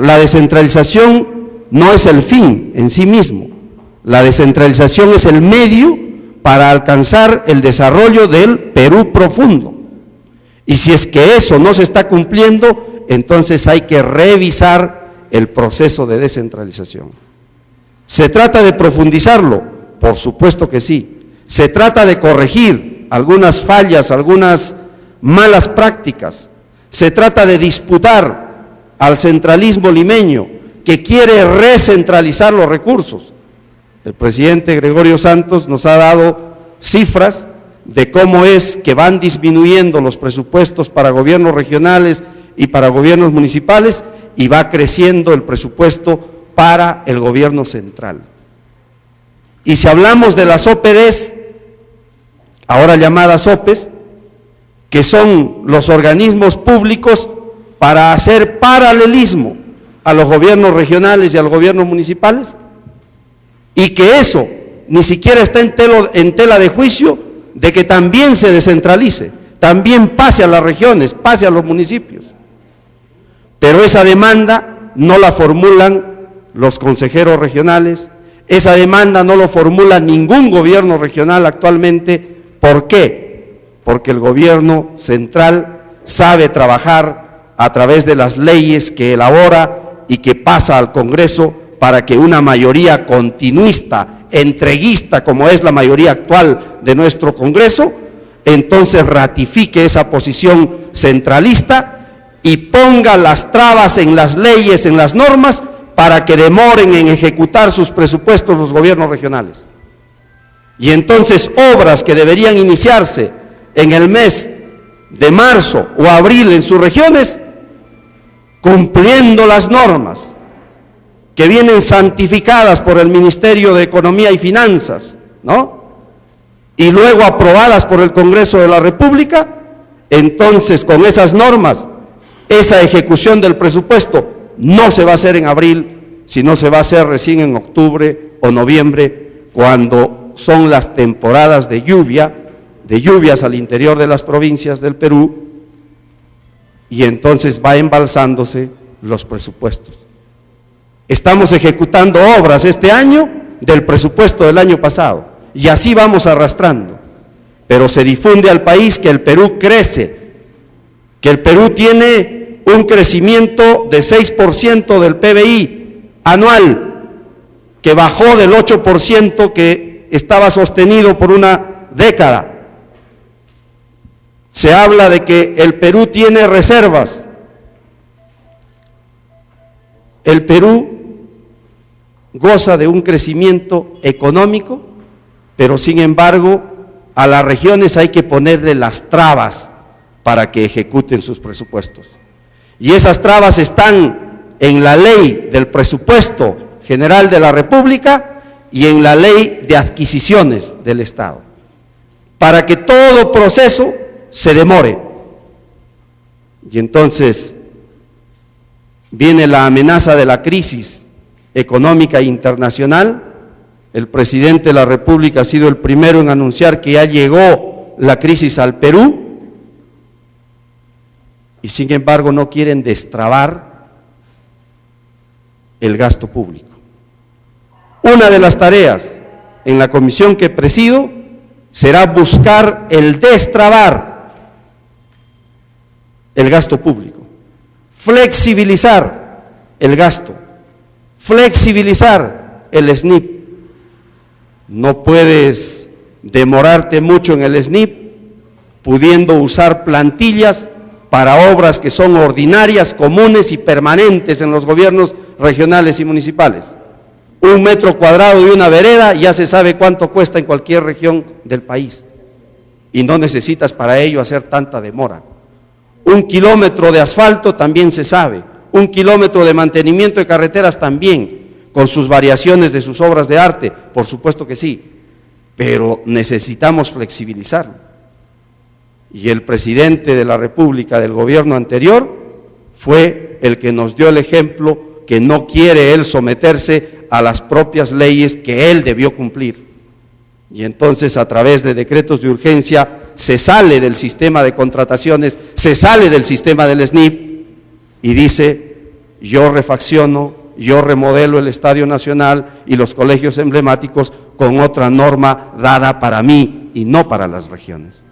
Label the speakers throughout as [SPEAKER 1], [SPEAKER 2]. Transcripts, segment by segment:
[SPEAKER 1] La descentralización no es el fin en sí mismo, la descentralización es el medio para alcanzar el desarrollo del Perú profundo. Y si es que eso no se está cumpliendo, entonces hay que revisar el proceso de descentralización. ¿Se trata de profundizarlo? Por supuesto que sí. ¿Se trata de corregir algunas fallas, algunas malas prácticas? ¿Se trata de disputar al centralismo limeño que quiere recentralizar los recursos? El presidente Gregorio Santos nos ha dado cifras de cómo es que van disminuyendo los presupuestos para gobiernos regionales y para gobiernos municipales y va creciendo el presupuesto para el gobierno central. Y si hablamos de las OPDs, ahora llamadas OPEs, que son los organismos públicos para hacer paralelismo a los gobiernos regionales y a los gobiernos municipales, y que eso ni siquiera está en tela de juicio de que también se descentralice, también pase a las regiones, pase a los municipios. Pero esa demanda no la formulan los consejeros regionales, esa demanda no lo formula ningún gobierno regional actualmente. ¿Por qué? Porque el gobierno central sabe trabajar a través de las leyes que elabora y que pasa al Congreso para que una mayoría continuista, entreguista, como es la mayoría actual de nuestro Congreso, entonces ratifique esa posición centralista y ponga las trabas en las leyes, en las normas, para que demoren en ejecutar sus presupuestos los gobiernos regionales. Y entonces obras que deberían iniciarse en el mes de marzo o abril en sus regiones, cumpliendo las normas que vienen santificadas por el Ministerio de Economía y Finanzas, ¿no? Y luego aprobadas por el Congreso de la República, entonces con esas normas, esa ejecución del presupuesto no se va a hacer en abril, sino se va a hacer recién en octubre o noviembre, cuando son las temporadas de lluvias al interior de las provincias del Perú, y entonces va embalsándose los presupuestos. Estamos ejecutando obras este año del presupuesto del año pasado, y así vamos arrastrando, pero se difunde al país que el Perú crece, que el Perú tiene un crecimiento de 6% del PBI anual, que bajó del 8% que estaba sostenido por una década. Se habla de que el Perú tiene reservas. El Perú goza de un crecimiento económico, pero sin embargo a las regiones hay que ponerle las trabas para que ejecuten sus presupuestos. Y esas trabas están en la ley del presupuesto general de la República y en la ley de adquisiciones del Estado, para que todo proceso se demore. Y entonces viene la amenaza de la crisis económica internacional. El presidente de la República ha sido el primero en anunciar que ya llegó la crisis al Perú, y sin embargo no quieren destrabar el gasto público. Una de las tareas en la comisión que presido será buscar el destrabar el gasto público, flexibilizar el gasto, flexibilizar el SNIP. No puedes demorarte mucho en el SNIP pudiendo usar plantillas para obras que son ordinarias, comunes y permanentes en los gobiernos regionales y municipales. 1 metro cuadrado de una vereda ya se sabe cuánto cuesta en cualquier región del país, y no necesitas para ello hacer tanta demora. 1 kilómetro de asfalto también se sabe, 1 kilómetro de mantenimiento de carreteras también, con sus variaciones de sus obras de arte, por supuesto que sí, pero necesitamos flexibilizarlo. Y el presidente de la República del gobierno anterior fue el que nos dio el ejemplo que no quiere él someterse a las propias leyes que él debió cumplir. Y entonces a través de decretos de urgencia se sale del sistema de contrataciones, se sale del sistema del SNIP y dice yo refacciono, yo remodelo el Estadio Nacional y los colegios emblemáticos con otra norma dada para mí y no para las regiones.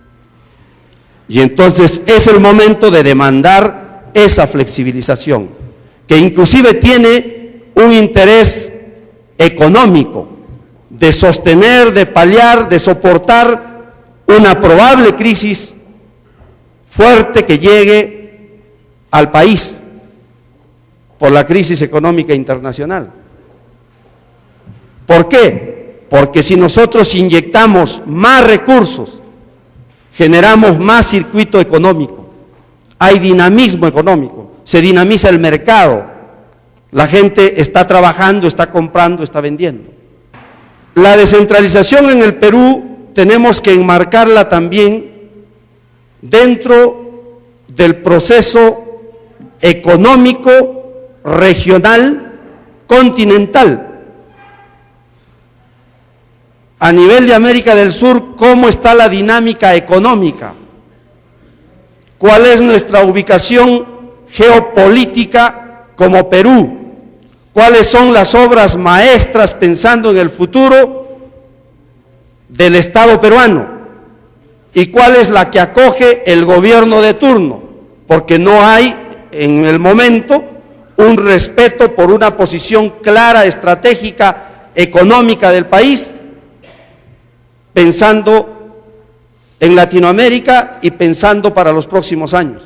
[SPEAKER 1] Y entonces es el momento de demandar esa flexibilización, que inclusive tiene un interés económico, de sostener, de paliar, de soportar una probable crisis fuerte que llegue al país por la crisis económica internacional. ¿Por qué? Porque si nosotros inyectamos más recursos, generamos más circuito económico, hay dinamismo económico, se dinamiza el mercado, la gente está trabajando, está comprando, está vendiendo. La descentralización en el Perú tenemos que enmarcarla también dentro del proceso económico regional, continental. A nivel de América del Sur, ¿cómo está la dinámica económica? ¿Cuál es nuestra ubicación geopolítica como Perú? ¿Cuáles son las obras maestras pensando en el futuro del Estado peruano? ¿Y cuál es la que acoge el gobierno de turno? Porque no hay en el momento un respeto por una posición clara, estratégica, económica del país, pensando en Latinoamérica y pensando para los próximos años.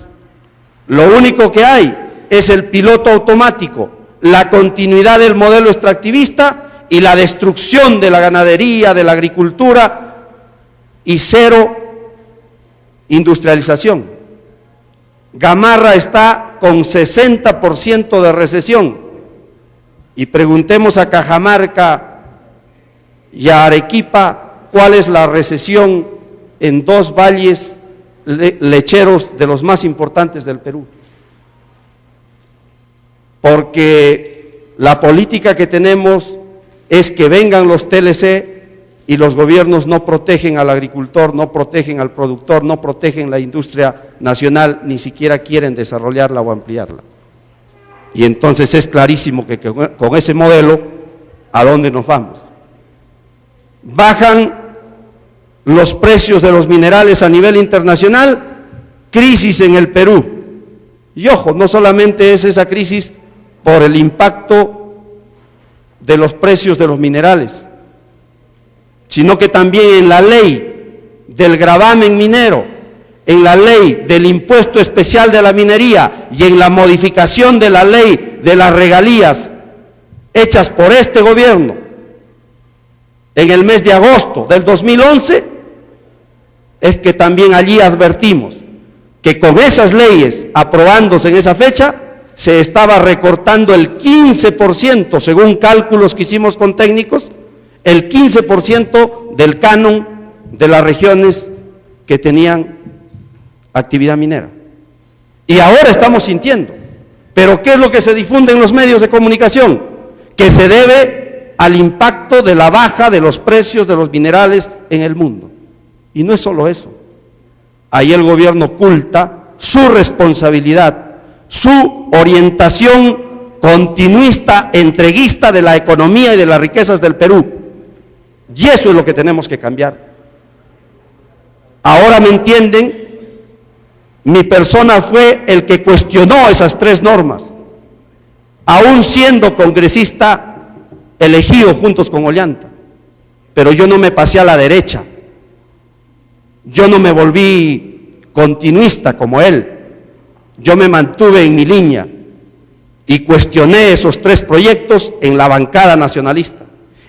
[SPEAKER 1] Lo único que hay es el piloto automático, la continuidad del modelo extractivista y la destrucción de la ganadería, de la agricultura y cero industrialización. Gamarra está con 60% de recesión y preguntemos a Cajamarca y a Arequipa cuál es la recesión en dos valles lecheros de los más importantes del Perú. Porque la política que tenemos es que vengan los TLC y los gobiernos no protegen al agricultor, no protegen al productor, no protegen la industria nacional, ni siquiera quieren desarrollarla o ampliarla. Y entonces es clarísimo que con ese modelo, ¿a dónde nos vamos? Bajan los precios de los minerales a nivel internacional, crisis en el Perú. Y ojo, no solamente es esa crisis por el impacto de los precios de los minerales, sino que también en la ley del gravamen minero, en la ley del impuesto especial de la minería y en la modificación de la ley de las regalías hechas por este gobierno en el mes de agosto del 2011, es que también allí advertimos que con esas leyes aprobándose en esa fecha, se estaba recortando el 15%, según cálculos que hicimos con técnicos, el 15% del canon de las regiones que tenían actividad minera. Y ahora estamos sintiendo. Pero ¿qué es lo que se difunde en los medios de comunicación? Que se debe al impacto de la baja de los precios de los minerales en el mundo. Y no es solo eso. Ahí el gobierno oculta su responsabilidad, su orientación continuista, entreguista de la economía y de las riquezas del Perú. Y eso es lo que tenemos que cambiar. Ahora me entienden, mi persona fue el que cuestionó esas tres normas, aún siendo congresista elegido juntos con Ollanta, pero yo no me pasé a la derecha, yo no me volví continuista como él, yo me mantuve en mi línea y cuestioné esos tres proyectos en la bancada nacionalista.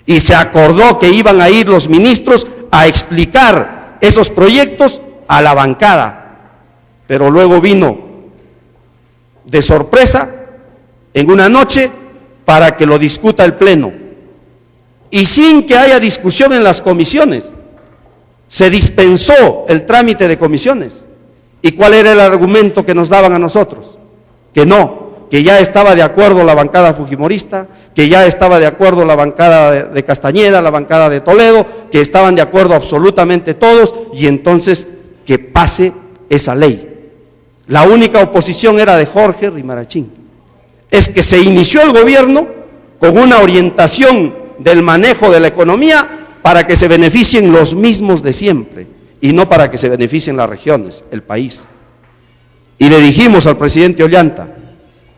[SPEAKER 1] Y se acordó que iban a ir los ministros a explicar esos proyectos a la bancada, pero luego vino de sorpresa en una noche para que lo discuta el Pleno, y sin que haya discusión en las comisiones, se dispensó el trámite de comisiones. ¿Y cuál era el argumento que nos daban a nosotros? Que no, que ya estaba de acuerdo la bancada fujimorista, que ya estaba de acuerdo la bancada de Castañeda, la bancada de Toledo, que estaban de acuerdo absolutamente todos, y entonces que pase esa ley. La única oposición era de Jorge Rimarachín. es que se inició el gobierno con una orientación del manejo de la economía para que se beneficien los mismos de siempre y no para que se beneficien las regiones, el país. Y le dijimos al presidente Ollanta,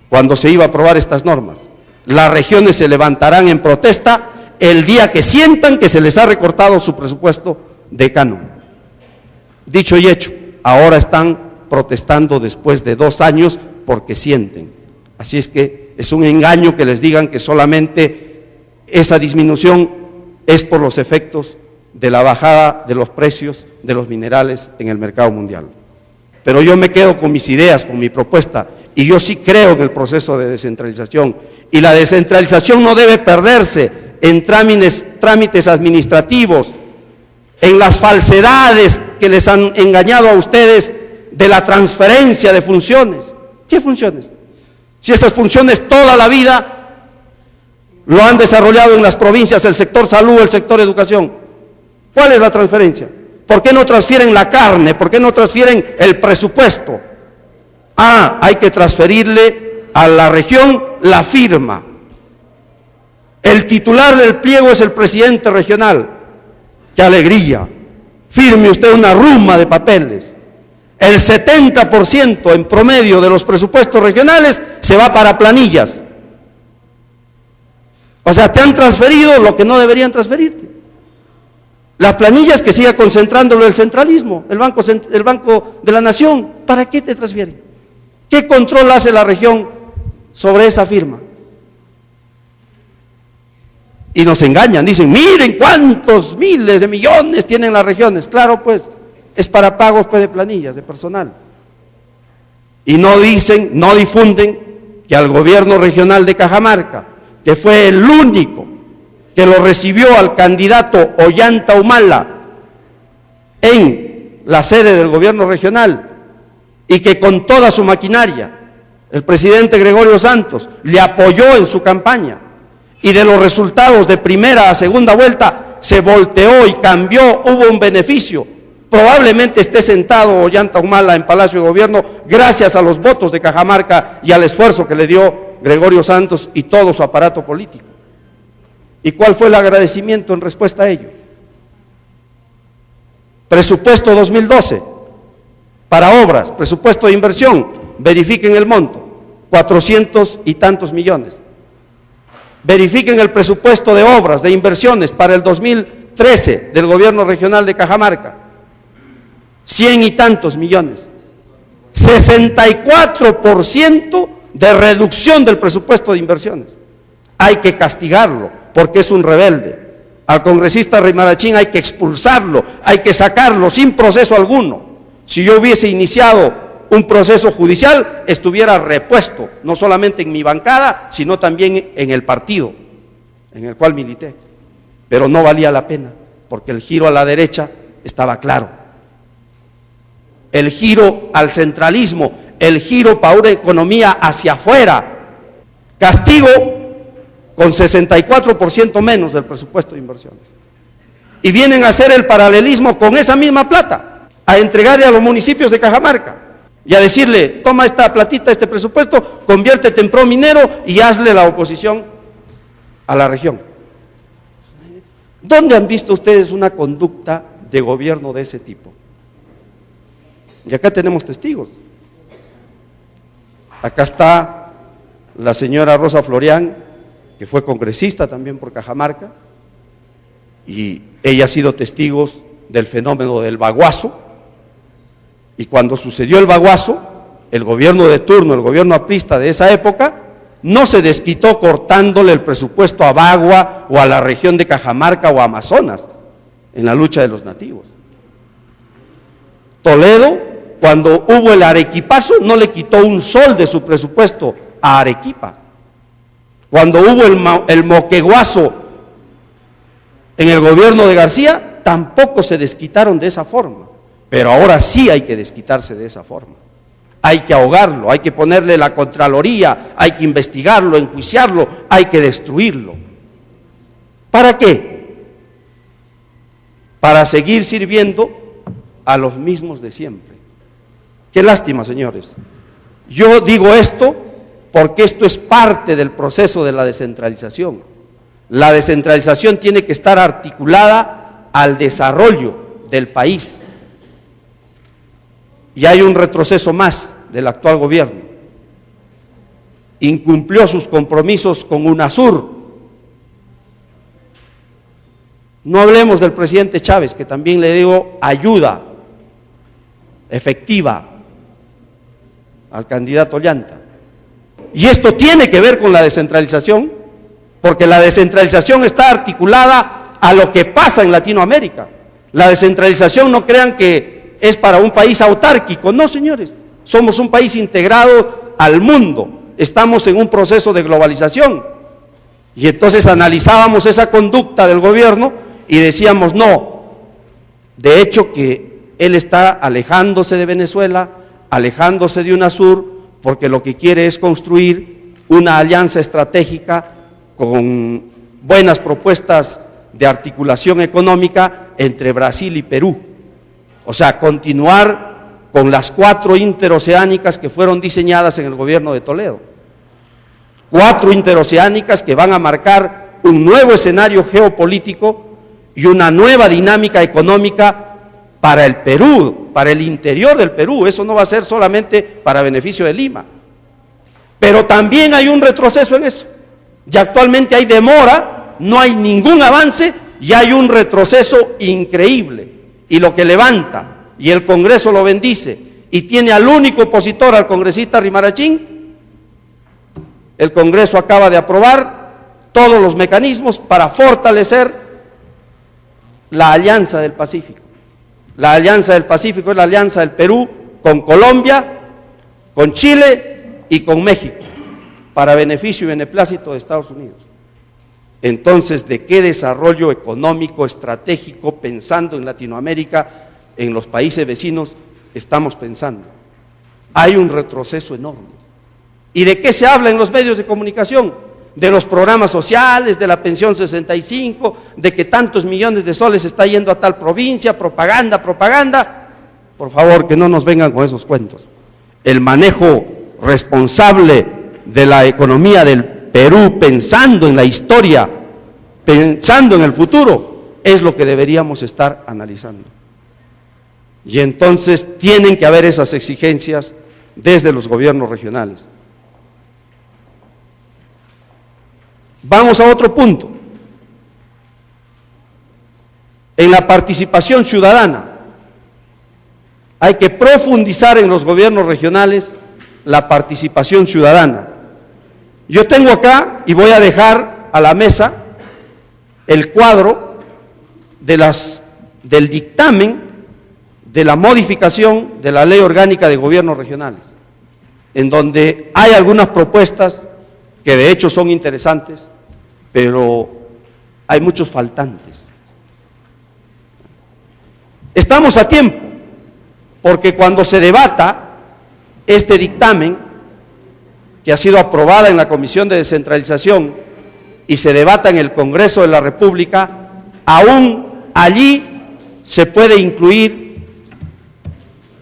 [SPEAKER 1] cuando se iba a aprobar estas normas, las regiones se levantarán en protesta el día que sientan que se les ha recortado su presupuesto de canon. Dicho y hecho, ahora están protestando después de 2 años porque sienten. Así es que es un engaño que les digan que solamente esa disminución es por los efectos de la bajada de los precios de los minerales en el mercado mundial. Pero yo me quedo con mis ideas, con mi propuesta, y yo sí creo en el proceso de descentralización. Y la descentralización no debe perderse en trámites administrativos, en las falsedades que les han engañado a ustedes de la transferencia de funciones. ¿Qué funciones? Si esas funciones toda la vida lo han desarrollado en las provincias, el sector salud, el sector educación. ¿Cuál es la transferencia? ¿Por qué no transfieren la carne? ¿Por qué no transfieren el presupuesto? Hay que transferirle a la región la firma. El titular del pliego es el presidente regional. ¡Qué alegría! Firme usted una ruma de papeles. El 70% en promedio de los presupuestos regionales se va para planillas. O sea, te han transferido lo que no deberían transferirte. Las planillas, que siga concentrándolo el centralismo, el Banco de la Nación. ¿Para qué te transfieren? ¿Qué control hace la región sobre esa firma? Y nos engañan, dicen, miren cuántos miles de millones tienen las regiones. Claro, pues, es para pagos pues, de planillas, de personal. Y no dicen, no difunden que al gobierno regional de Cajamarca, que fue el único que lo recibió al candidato Ollanta Humala en la sede del gobierno regional, y que con toda su maquinaria, el presidente Gregorio Santos le apoyó en su campaña, y de los resultados de primera a segunda vuelta se volteó y cambió, hubo un beneficio. Probablemente esté sentado Ollanta Humala en Palacio de Gobierno gracias a los votos de Cajamarca y al esfuerzo que le dio Gregorio Santos y todo su aparato político. ¿Y cuál fue el agradecimiento en respuesta a ello? Presupuesto 2012 para obras, presupuesto de inversión, verifiquen el monto, 400 y tantos millones. Verifiquen el presupuesto de obras, de inversiones para el 2013 del gobierno regional de Cajamarca, 100 y tantos millones. 64% de reducción del presupuesto de inversiones. Hay que castigarlo porque es un rebelde. Al congresista Rimarachín hay que expulsarlo, hay que sacarlo sin proceso alguno. Si yo hubiese iniciado un proceso judicial, estuviera repuesto, no solamente en mi bancada, sino también en el partido en el cual milité. Pero no valía la pena, porque el giro a la derecha estaba claro. El giro al centralismo, el giro para una economía hacia afuera. Castigo con 64% menos del presupuesto de inversiones. Y vienen a hacer el paralelismo con esa misma plata, a entregarle a los municipios de Cajamarca y a decirle, toma esta platita, este presupuesto, conviértete en prominero y hazle la oposición a la región. ¿Dónde han visto ustedes una conducta de gobierno de ese tipo? Y acá tenemos testigos. Acá está la señora Rosa Florián, que fue congresista también por Cajamarca, y ella ha sido testigo del fenómeno del baguazo. Y cuando sucedió el baguazo, el gobierno de turno, el gobierno aprista de esa época, no se desquitó cortándole el presupuesto a Bagua o a la región de Cajamarca o a Amazonas en la lucha de los nativos. Toledo, cuando hubo el arequipazo, no le quitó un sol de su presupuesto a Arequipa. Cuando hubo el moqueguazo en el gobierno de García, tampoco se desquitaron de esa forma. Pero ahora sí hay que desquitarse de esa forma. Hay que ahogarlo, hay que ponerle la Contraloría, hay que investigarlo, enjuiciarlo, hay que destruirlo. ¿Para qué? Para seguir sirviendo a los mismos de siempre. Qué lástima, señores. Yo digo esto porque esto es parte del proceso de la descentralización. La descentralización tiene que estar articulada al desarrollo del país. Y hay un retroceso más del actual gobierno. Incumplió sus compromisos con UNASUR. No hablemos del presidente Chávez, que también le dio ayuda efectiva al candidato Ollanta. Y esto tiene que ver con la descentralización, porque la descentralización está articulada a lo que pasa en Latinoamérica. La descentralización, no crean que es para un país autárquico, no, señores, somos un país integrado al mundo, estamos en un proceso de globalización. Y entonces analizábamos esa conducta del gobierno y decíamos, no, de hecho que él está alejándose de Venezuela, alejándose de UNASUR, porque lo que quiere es construir una alianza estratégica con buenas propuestas de articulación económica entre Brasil y Perú. O sea, continuar con las 4 interoceánicas que fueron diseñadas en el gobierno de Toledo. 4 interoceánicas que van a marcar un nuevo escenario geopolítico y una nueva dinámica económica para el Perú, para el interior del Perú. Eso no va a ser solamente para beneficio de Lima. Pero también hay un retroceso en eso. Y actualmente hay demora, no hay ningún avance y hay un retroceso increíble. Y lo que levanta, y el Congreso lo bendice, y tiene al único opositor, al congresista Rimarachín, el Congreso acaba de aprobar todos los mecanismos para fortalecer la Alianza del Pacífico. La Alianza del Pacífico es la alianza del Perú con Colombia, con Chile y con México, para beneficio y beneplácito de Estados Unidos. Entonces, ¿de qué desarrollo económico estratégico, pensando en Latinoamérica, en los países vecinos, estamos pensando? Hay un retroceso enorme. ¿Y de qué se habla en los medios de comunicación? De los programas sociales, de la pensión 65, de que tantos millones de soles está yendo a tal provincia, propaganda, propaganda. Por favor, que no nos vengan con esos cuentos. El manejo responsable de la economía del Perú, pensando en la historia, pensando en el futuro, es lo que deberíamos estar analizando. Y entonces tienen que haber esas exigencias desde los gobiernos regionales. Vamos a otro punto. En la participación ciudadana, hay que profundizar en los gobiernos regionales la participación ciudadana. Yo tengo acá, y voy a dejar a la mesa, el cuadro del dictamen de la modificación de la Ley Orgánica de Gobiernos Regionales, en donde hay algunas propuestas que de hecho son interesantes, pero hay muchos faltantes. Estamos a tiempo, porque cuando se debata este dictamen, que ha sido aprobada en la Comisión de Descentralización y se debata en el Congreso de la República, aún allí se puede incluir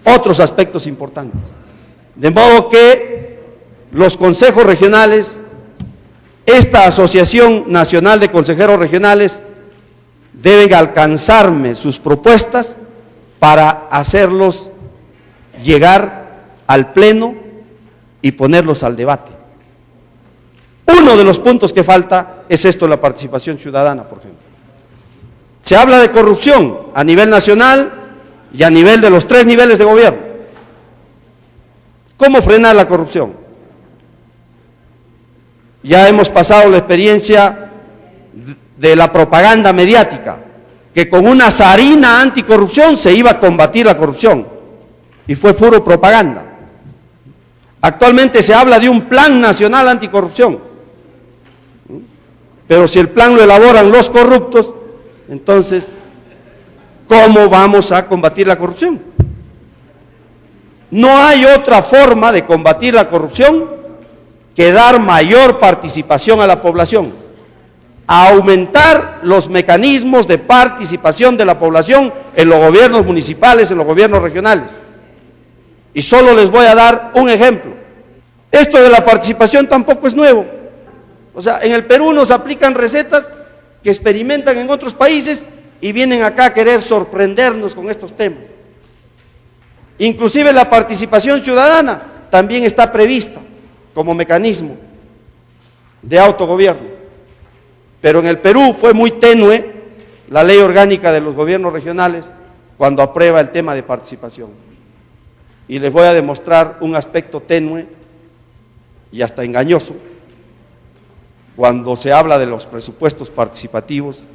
[SPEAKER 1] otros aspectos importantes. De modo que los consejos regionales, esta Asociación Nacional de Consejeros Regionales, deben alcanzarme sus propuestas para hacerlos llegar al Pleno y ponerlos al debate. Uno de los puntos que falta es esto, la participación ciudadana, por ejemplo. Se habla de corrupción a nivel nacional y a nivel de los 3 niveles de gobierno. ¿Cómo frenar la corrupción? Ya hemos pasado la experiencia de la propaganda mediática, que con una zarina anticorrupción se iba a combatir la corrupción, y fue puro propaganda. Actualmente se habla de un plan nacional anticorrupción, pero si el plan lo elaboran los corruptos, entonces, ¿cómo vamos a combatir la corrupción? No hay otra forma de combatir la corrupción que dar mayor participación a la población, a aumentar los mecanismos de participación de la población en los gobiernos municipales, en los gobiernos regionales. Y solo les voy a dar un ejemplo. Esto de la participación tampoco es nuevo. O sea, en el Perú nos aplican recetas que experimentan en otros países y vienen acá a querer sorprendernos con estos temas. Inclusive la participación ciudadana también está prevista como mecanismo de autogobierno. Pero en el Perú fue muy tenue la ley orgánica de los gobiernos regionales cuando aprueba el tema de participación. Y les voy a demostrar un aspecto tenue y hasta engañoso cuando se habla de los presupuestos participativos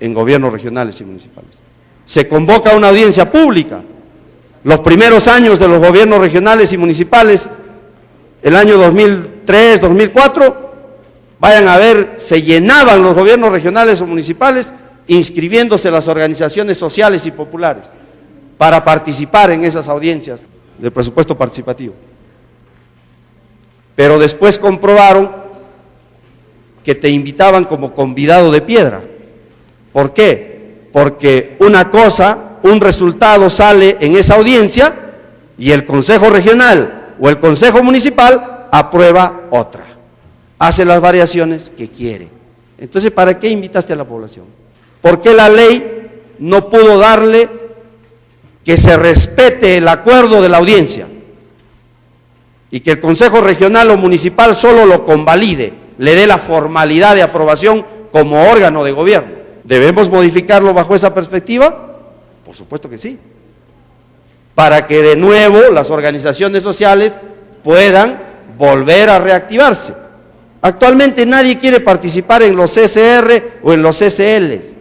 [SPEAKER 1] en gobiernos regionales y municipales. Se convoca una audiencia pública. Los primeros años de los gobiernos regionales y municipales, el año 2003, 2004, vayan a ver, se llenaban los gobiernos regionales o municipales inscribiéndose las organizaciones sociales y populares para participar en esas audiencias del presupuesto participativo. Pero después comprobaron que te invitaban como convidado de piedra. ¿Por qué? Porque una cosa, un resultado sale en esa audiencia y el Consejo Regional o el Consejo Municipal aprueba otra, hace las variaciones que quiere. Entonces, ¿para qué invitaste a la población? ¿Por qué la ley no pudo darle que se respete el acuerdo de la audiencia y que el Consejo Regional o Municipal solo lo convalide, le dé la formalidad de aprobación como órgano de gobierno? ¿Debemos modificarlo bajo esa perspectiva? Por supuesto que sí, para que de nuevo las organizaciones sociales puedan volver a reactivarse. Actualmente nadie quiere participar en los CCR o en los CCLs,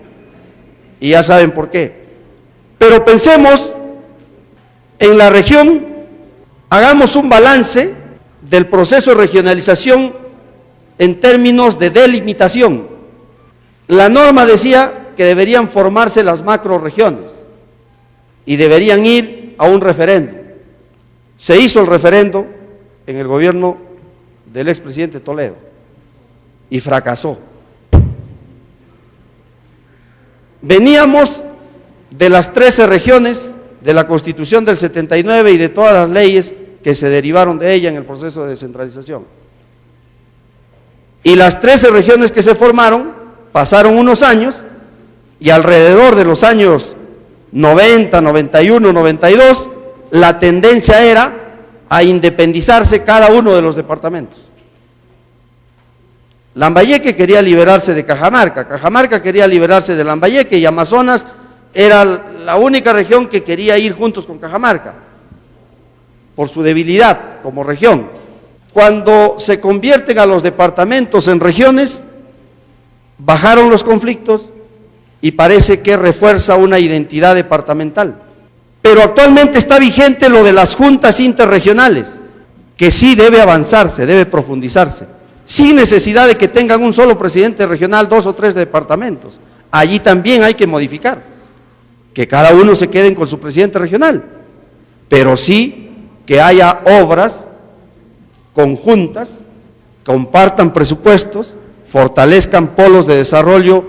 [SPEAKER 1] y ya saben por qué. Pero pensemos en la región, hagamos un balance del proceso de regionalización en términos de delimitación. La norma decía que deberían formarse las macrorregiones y deberían ir a un referendo. Se hizo el referendo en el gobierno del expresidente Toledo y fracasó. Veníamos de las 13 regiones de la Constitución del 79 y de todas las leyes que se derivaron de ella en el proceso de descentralización. Y las 13 regiones que se formaron, pasaron unos años y alrededor de los años 90, 91, 92, la tendencia era a independizarse cada uno de los departamentos. Lambayeque quería liberarse de Cajamarca, Cajamarca quería liberarse de Lambayeque y Amazonas era la única región que quería ir juntos con Cajamarca, por su debilidad como región. Cuando se convierten a los departamentos en regiones, bajaron los conflictos y parece que refuerza una identidad departamental. Pero actualmente está vigente lo de las juntas interregionales, que sí debe avanzarse, debe profundizarse, sin necesidad de que tengan un solo presidente regional, 2 o 3 departamentos. Allí también hay que modificar, que cada uno se queden con su presidente regional, pero sí que haya obras conjuntas, compartan presupuestos, fortalezcan polos de desarrollo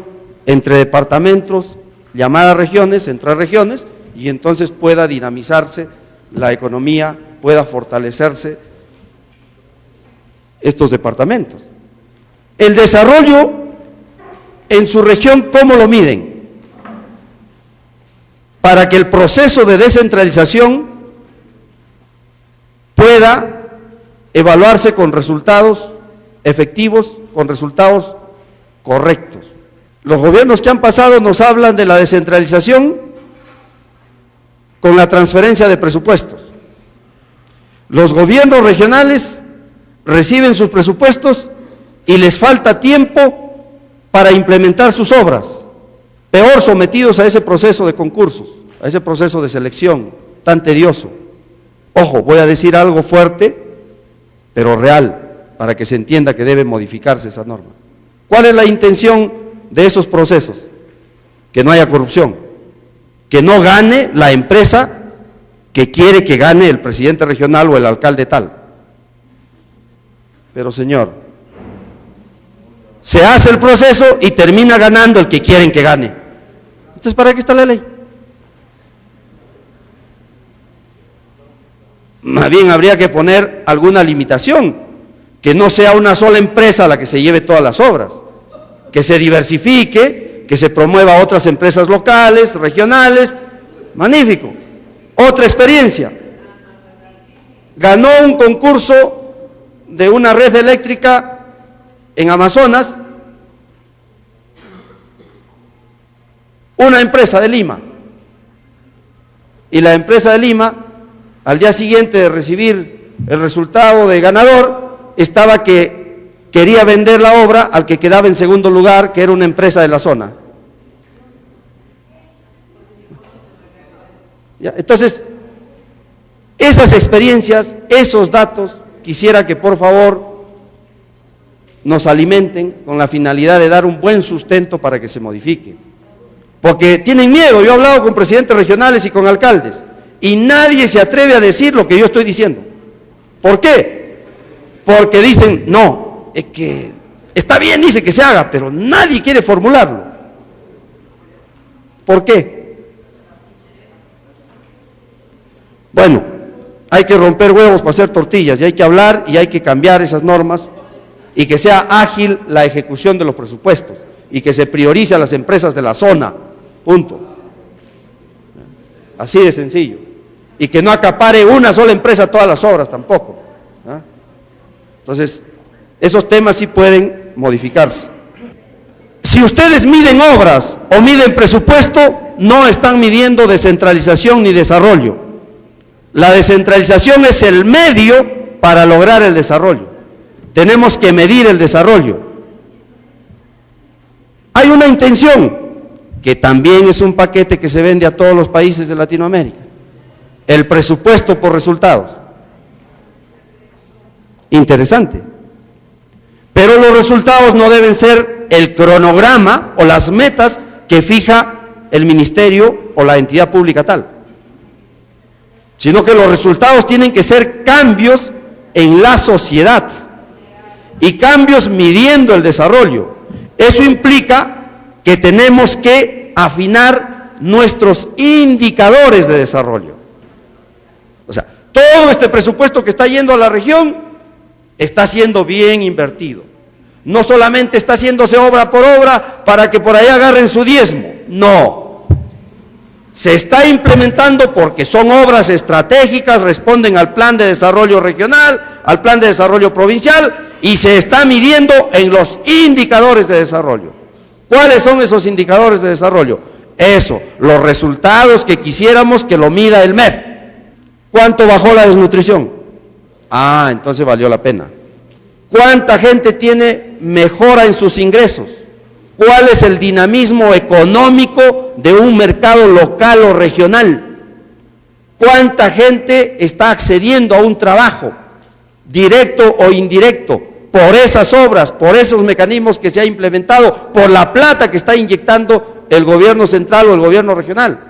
[SPEAKER 1] entre departamentos, llamadas regiones, entre regiones, y entonces pueda dinamizarse la economía, pueda fortalecerse estos departamentos. El desarrollo en su región, ¿cómo lo miden? Para que el proceso de descentralización pueda evaluarse con resultados efectivos, con resultados correctos. Los gobiernos que han pasado nos hablan de la descentralización con la transferencia de presupuestos. Los gobiernos regionales reciben sus presupuestos y les falta tiempo para implementar sus obras, peor sometidos a ese proceso de concursos, a ese proceso de selección tan tedioso. Ojo, voy a decir algo fuerte, pero real, para que se entienda que debe modificarse esa norma. ¿Cuál es la intención de esos procesos? Que no haya corrupción, que no gane la empresa que quiere que gane el presidente regional o el alcalde tal. Pero señor, se hace el proceso y termina ganando el que quieren que gane. Entonces, ¿para qué está la ley? más bien habría que poner alguna limitación, que no sea una sola empresa la que se lleve todas las obras, que se diversifique, que se promueva otras empresas locales, regionales. Magnífico. Otra experiencia. Ganó un concurso de una red eléctrica en Amazonas una empresa de Lima. Y la empresa de Lima, al día siguiente de recibir el resultado de ganador, estaba que quería vender la obra al que quedaba en segundo lugar, que era una empresa de la zona. ¿Ya? Entonces, esas experiencias, esos datos, quisiera que por favor nos alimenten con la finalidad de dar un buen sustento para que se modifique. Porque tienen miedo. Yo he hablado con presidentes regionales y con alcaldes y nadie se atreve a decir lo que yo estoy diciendo. ¿Por qué? Porque dicen, no, es que está bien, dice que se haga, pero nadie quiere formularlo. ¿Por qué? Bueno, hay que romper huevos para hacer tortillas y hay que hablar y hay que cambiar esas normas y que sea ágil la ejecución de los presupuestos y que se priorice a las empresas de la zona, punto. Así de sencillo. Y que no acapare una sola empresa todas las obras tampoco. ¿Ah? Entonces, esos temas sí pueden modificarse. Si ustedes miden obras o miden presupuesto, no están midiendo descentralización ni desarrollo. La descentralización es el medio para lograr el desarrollo. Tenemos que medir el desarrollo. Hay una intención, que también es un paquete que se vende a todos los países de Latinoamérica, el presupuesto por resultados. Interesante. Pero los resultados no deben ser el cronograma o las metas que fija el ministerio o la entidad pública tal, sino que los resultados tienen que ser cambios en la sociedad y cambios midiendo el desarrollo. Eso implica que tenemos que afinar nuestros indicadores de desarrollo. O sea, todo este presupuesto que está yendo a la región está siendo bien invertido. No solamente está haciéndose obra por obra para que por ahí agarren su diezmo, no. Se está implementando porque son obras estratégicas, responden al plan de desarrollo regional, al plan de desarrollo provincial y se está midiendo en los indicadores de desarrollo. ¿Cuáles son esos indicadores de desarrollo? Eso, los resultados que quisiéramos que lo mida el MEF. ¿Cuánto bajó la desnutrición? Ah, entonces valió la pena. ¿Cuánta gente tiene mejora en sus ingresos? ¿Cuál es el dinamismo económico de un mercado local o regional? ¿Cuánta gente está accediendo a un trabajo, directo o indirecto, por esas obras, por esos mecanismos que se ha implementado, por la plata que está inyectando el gobierno central o el gobierno regional?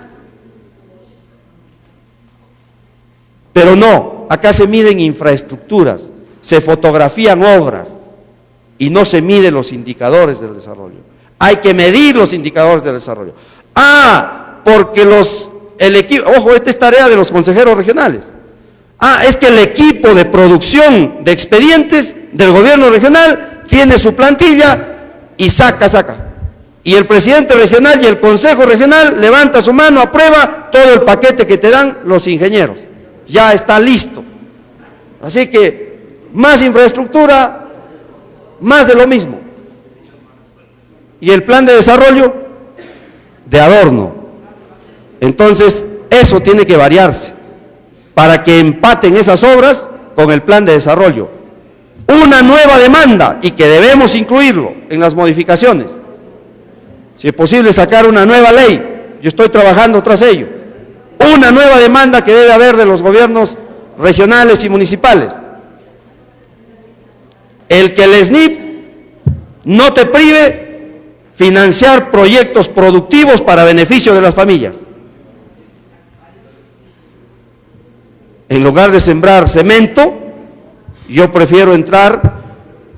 [SPEAKER 1] Pero no, acá se miden infraestructuras, se fotografían obras y no se miden los indicadores del desarrollo. Hay que medir los indicadores del desarrollo. Ah, porque el equipo, ojo, esta es tarea de los consejeros regionales. Ah, es que el equipo de producción de expedientes del gobierno regional tiene su plantilla y saca. Y el presidente regional y el consejo regional levanta su mano, aprueba todo el paquete que te dan los ingenieros. Ya está listo. Así que más infraestructura, más de lo mismo. Y el plan de desarrollo de adorno. Entonces, eso tiene que variarse para que empaten esas obras con el plan de desarrollo. Una nueva demanda, y que debemos incluirlo en las modificaciones. Si es posible sacar una nueva ley, yo estoy trabajando tras ello. Una nueva demanda que debe haber de los gobiernos regionales y municipales. El que el SNIP no te prive financiar proyectos productivos para beneficio de las familias. En lugar de sembrar cemento, yo prefiero entrar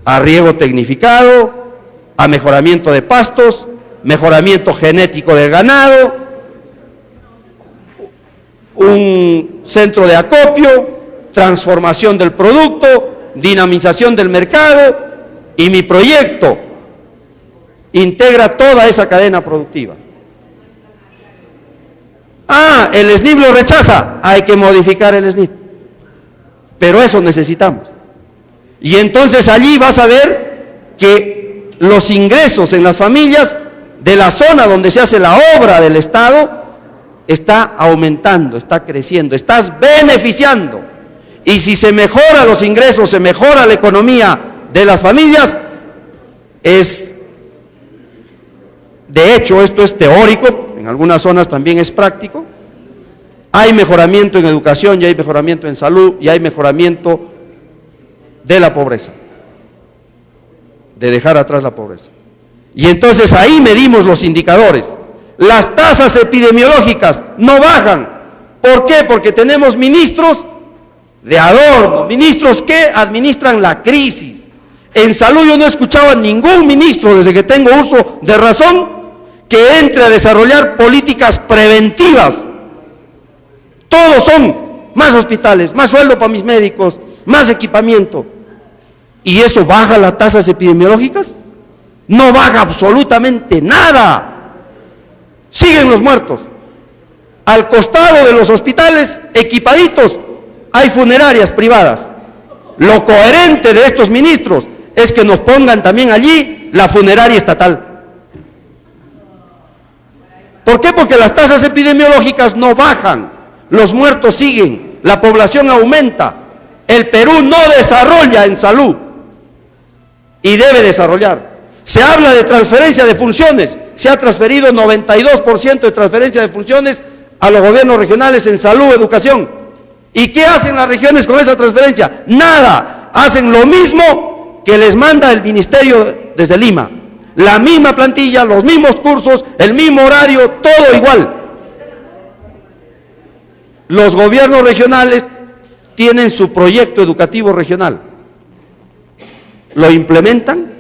[SPEAKER 1] a riego tecnificado, a mejoramiento de pastos, mejoramiento genético del ganado, un centro de acopio, transformación del producto, dinamización del mercado, y mi proyecto integra toda esa cadena productiva. Ah, el SNIF lo rechaza, hay que modificar el SNIF. Pero eso necesitamos. Y entonces allí vas a ver que los ingresos en las familias de la zona donde se hace la obra del Estado está aumentando, está creciendo, estás beneficiando. Y si se mejoran los ingresos, se mejora la economía de las familias, de hecho, esto es teórico, en algunas zonas también es práctico. Hay mejoramiento en educación, y hay mejoramiento en salud, y hay mejoramiento de la pobreza, de dejar atrás la pobreza. Y entonces ahí medimos los indicadores. Las tasas epidemiológicas no bajan. ¿Por qué? Porque tenemos ministros de adorno, ministros que administran la crisis. En salud yo no he escuchado a ningún ministro, desde que tengo uso de razón, que entre a desarrollar políticas preventivas. Todos son más hospitales, más sueldo para mis médicos, más equipamiento. ¿Y eso baja las tasas epidemiológicas? No baja absolutamente nada. Siguen los muertos. Al costado de los hospitales equipaditos hay funerarias privadas. Lo coherente de estos ministros es que nos pongan también allí la funeraria estatal. ¿Por qué? Porque las tasas epidemiológicas no bajan, los muertos siguen, la población aumenta. El Perú no desarrolla en salud y debe desarrollar. Se habla de transferencia de funciones, se ha transferido 92% de transferencia de funciones a los gobiernos regionales en salud, educación. ¿Y qué hacen las regiones con esa transferencia? Nada, hacen lo mismo que les manda el ministerio desde Lima. La misma plantilla, los mismos cursos, el mismo horario, todo igual. Los gobiernos regionales tienen su proyecto educativo regional. Lo implementan.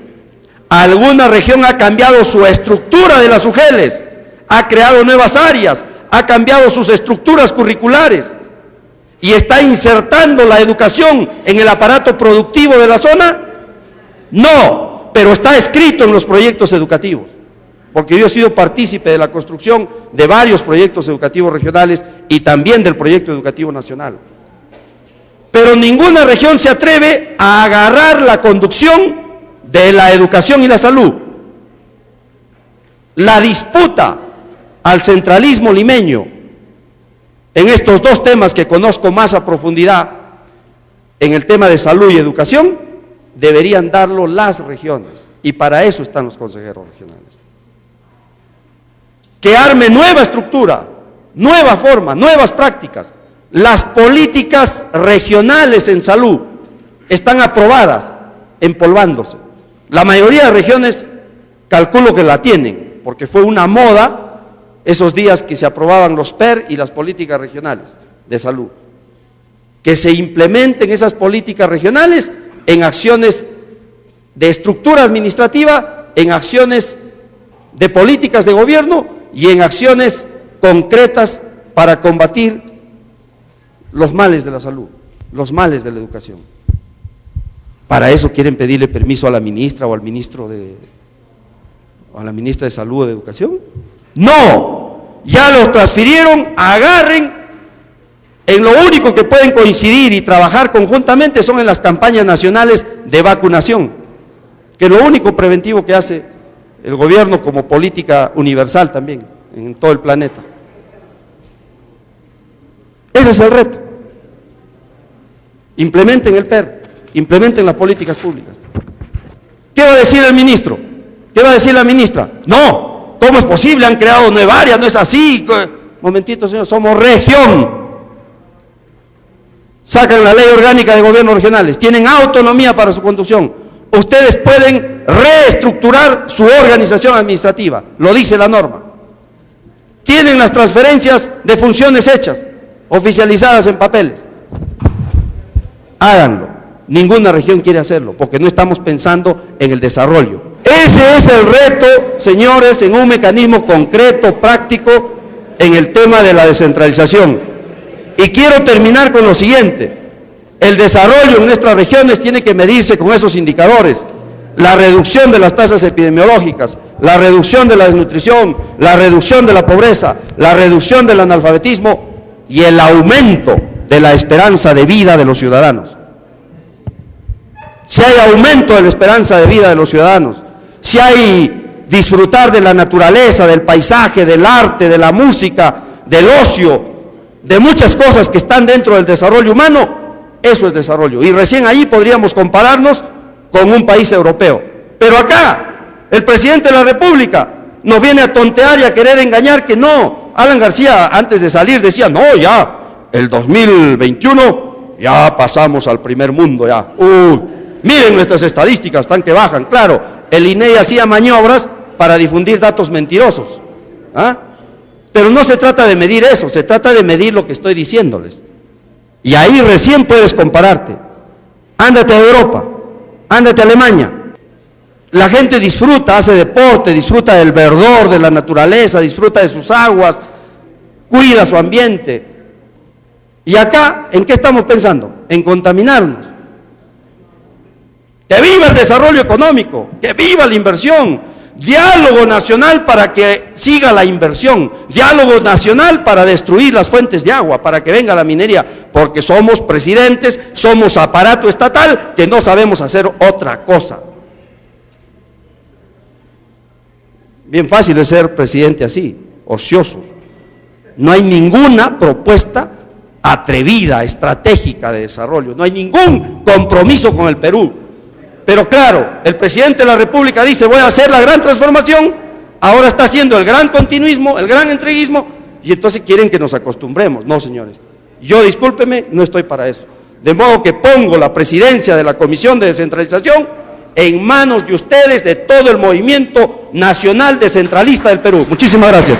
[SPEAKER 1] Alguna región ha cambiado su estructura de las UGELes, ha creado nuevas áreas, ha cambiado sus estructuras curriculares y está insertando la educación en el aparato productivo de la zona. No, pero está escrito en los proyectos educativos, porque yo he sido partícipe de la construcción de varios proyectos educativos regionales y también del proyecto educativo nacional. Pero ninguna región se atreve a agarrar la conducción de la educación y la salud. La disputa al centralismo limeño en estos dos temas que conozco más a profundidad, en el tema de salud y educación, deberían darlo las regiones, y para eso están los consejeros regionales. Que arme nueva estructura, nueva forma, nuevas prácticas. Las políticas regionales en salud están aprobadas, empolvándose. La mayoría de regiones calculo que la tienen, porque fue una moda esos días que se aprobaban los PER y las políticas regionales de salud. Que se implementen esas políticas regionales en acciones de estructura administrativa, en acciones de políticas de gobierno y en acciones concretas para combatir los males de la salud, los males de la educación. ¿Para eso quieren pedirle permiso a la ministra o al ministro o a la ministra de Salud o de Educación? No, ya los transfirieron, agarren. En lo único que pueden coincidir y trabajar conjuntamente son en las campañas nacionales de vacunación, que es lo único preventivo que hace el gobierno como política universal también en todo el planeta. Ese es el reto. Implementen el PER, implementen las políticas públicas. ¿Qué va a decir el ministro? ¿Qué va a decir la ministra? No, ¿cómo es posible? Han creado nueva área, no es así. Momentito, señor, somos región. Sacan la ley orgánica de gobiernos regionales, tienen autonomía para su conducción. Ustedes pueden reestructurar su organización administrativa, lo dice la norma. Tienen las transferencias de funciones hechas, oficializadas en papeles. Háganlo. Ninguna región quiere hacerlo, porque no estamos pensando en el desarrollo. Ese es el reto, señores, en un mecanismo concreto, práctico, en el tema de la descentralización. Y quiero terminar con lo siguiente. El desarrollo en nuestras regiones tiene que medirse con esos indicadores. La reducción de las tasas epidemiológicas, la reducción de la desnutrición, la reducción de la pobreza, la reducción del analfabetismo y el aumento de la esperanza de vida de los ciudadanos. Si hay aumento de la esperanza de vida de los ciudadanos, si hay disfrutar de la naturaleza, del paisaje, del arte, de la música, del ocio, de muchas cosas que están dentro del desarrollo humano, eso es desarrollo. Y recién ahí podríamos compararnos con un país europeo. Pero acá, el presidente de la República nos viene a tontear y a querer engañar que no. Alan García, antes de salir, decía, no, ya, el 2021, ya pasamos al primer mundo, ya. Miren nuestras estadísticas, están que bajan. Claro, el INEI hacía maniobras para difundir datos mentirosos. ¿Ah? Pero no se trata de medir eso, se trata de medir lo que estoy diciéndoles. Y ahí recién puedes compararte. Ándate a Europa, ándate a Alemania. La gente disfruta, hace deporte, disfruta del verdor, de la naturaleza, disfruta de sus aguas, cuida su ambiente. Y acá, ¿en qué estamos pensando? En contaminarnos. ¡Que viva el desarrollo económico! ¡Que viva la inversión! Diálogo nacional para que siga la inversión, diálogo nacional para destruir las fuentes de agua, para que venga la minería, porque somos presidentes, somos aparato estatal que no sabemos hacer otra cosa. Bien fácil es ser presidente así, ocioso. No hay ninguna propuesta atrevida, estratégica de desarrollo, no hay ningún compromiso con el Perú. Pero claro, el presidente de la República dice, voy a hacer la gran transformación, ahora está haciendo el gran continuismo, el gran entreguismo, y entonces quieren que nos acostumbremos. No, señores, yo, discúlpeme, no estoy para eso. De modo que pongo la presidencia de la Comisión de Descentralización en manos de ustedes, de todo el movimiento nacional descentralista del Perú. Muchísimas gracias.